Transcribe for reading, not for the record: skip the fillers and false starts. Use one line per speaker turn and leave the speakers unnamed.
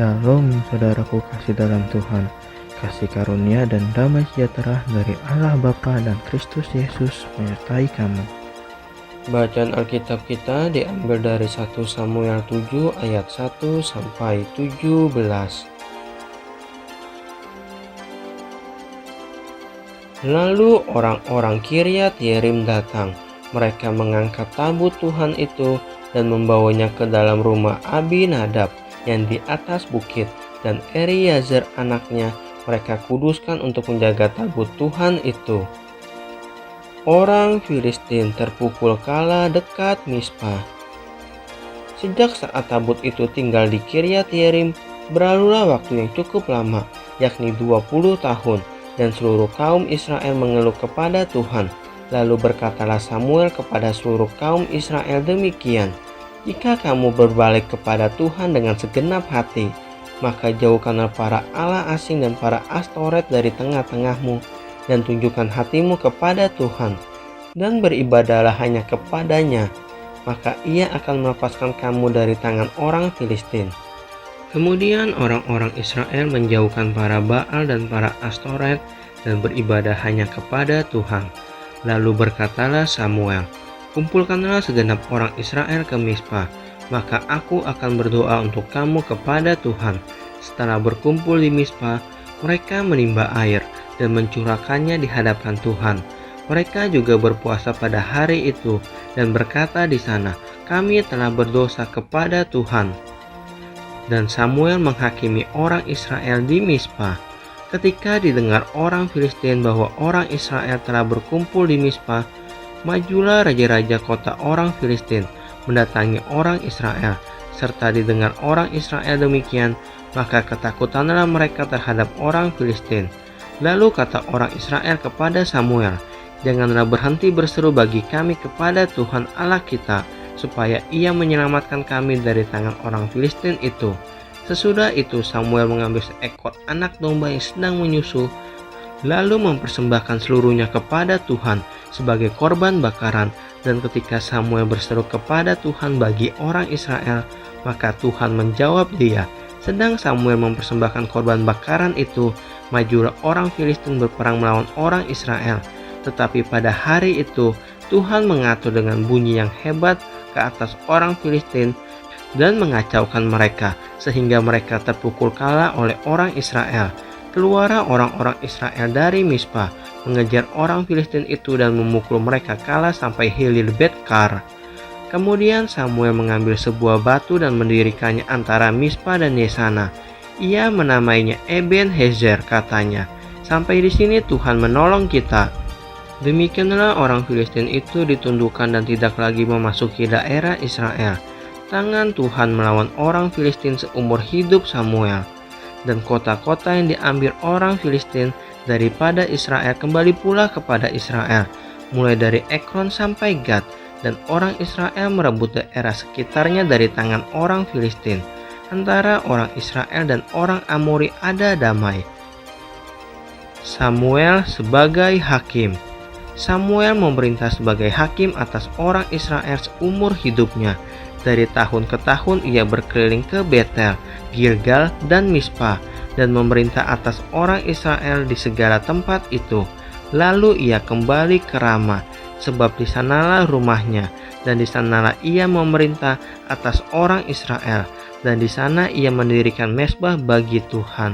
Shalom saudaraku kasih dalam Tuhan, kasih karunia dan damai sejahtera dari Allah Bapa dan Kristus Yesus menyertai kamu.
Bacaan Alkitab kita diambil dari 1 Samuel 7 ayat 1 sampai 17. Lalu orang-orang Kiryat Yearim datang. Mereka mengangkat tabut Tuhan itu dan membawanya ke dalam rumah Abinadab yang di atas bukit, dan Eliezer anaknya mereka kuduskan untuk menjaga tabut Tuhan itu. Orang Filistin terpukul kalah dekat Mispa. Sejak saat tabut itu tinggal di Kiryat Yearim, berlalulah waktu yang cukup lama, yakni 20 tahun, dan seluruh kaum Israel mengeluh kepada Tuhan. Lalu berkatalah Samuel kepada seluruh kaum Israel demikian, "Jika kamu berbalik kepada Tuhan dengan segenap hati, maka jauhkanlah para allah asing dan para Astoret dari tengah-tengahmu, dan tunjukkan hatimu kepada Tuhan, dan beribadahlah hanya kepadanya, maka ia akan melepaskan kamu dari tangan orang Filistin." Kemudian orang-orang Israel menjauhkan para Baal dan para Astoret dan beribadah hanya kepada Tuhan. Lalu berkatalah Samuel, "Kumpulkanlah segenap orang Israel ke Mispa, maka aku akan berdoa untuk kamu kepada Tuhan." Setelah berkumpul di Mispa, mereka menimba air dan mencurahkannya di hadapan Tuhan. Mereka juga berpuasa pada hari itu dan berkata di sana, "Kami telah berdosa kepada Tuhan." Dan Samuel menghakimi orang Israel di Mispa. Ketika didengar orang Filistin bahwa orang Israel telah berkumpul di Mispa, majulah raja-raja kota orang Filistin mendatangi orang Israel. Serta didengar orang Israel demikian, maka ketakutanlah mereka terhadap orang Filistin. Lalu kata orang Israel kepada Samuel, "Janganlah berhenti berseru bagi kami kepada Tuhan Allah kita, supaya ia menyelamatkan kami dari tangan orang Filistin itu." Sesudah itu Samuel mengambil seekor anak domba yang sedang menyusu, lalu mempersembahkan seluruhnya kepada Tuhan sebagai korban bakaran. Dan ketika Samuel berseru kepada Tuhan bagi orang Israel, maka Tuhan menjawab dia. Sedang Samuel mempersembahkan korban bakaran itu, majulah orang Filistin berperang melawan orang Israel. Tetapi pada hari itu Tuhan mengatur dengan bunyi yang hebat ke atas orang Filistin dan mengacaukan mereka, sehingga mereka terpukul kalah oleh orang Israel. Keluarlah orang-orang Israel dari Mispa, mengejar orang Filistin itu dan memukul mereka kalah sampai Hilil Bet-kar. Kemudian Samuel mengambil sebuah batu dan mendirikannya antara Mispa dan Yesana. Ia menamainya Eben-Hezer, katanya, "Sampai di sini Tuhan menolong kita." Demikianlah orang Filistin itu ditundukkan dan tidak lagi memasuki daerah Israel. Tangan Tuhan melawan orang Filistin seumur hidup Samuel. Dan kota-kota yang diambil orang Filistin daripada Israel kembali pula kepada Israel, mulai dari Ekron sampai Gad, dan orang Israel merebut daerah sekitarnya dari tangan orang Filistin. Antara orang Israel dan orang Amori ada damai. Samuel sebagai hakim. Samuel memerintah sebagai hakim atas orang Israel seumur hidupnya. Dari tahun ke tahun ia berkeliling ke Betel, Gilgal, dan Mispa, dan memerintah atas orang Israel di segala tempat itu. Lalu ia kembali ke Rama, sebab di sanalah rumahnya, dan di sanalah ia memerintah atas orang Israel, dan di sana ia mendirikan mezbah bagi Tuhan.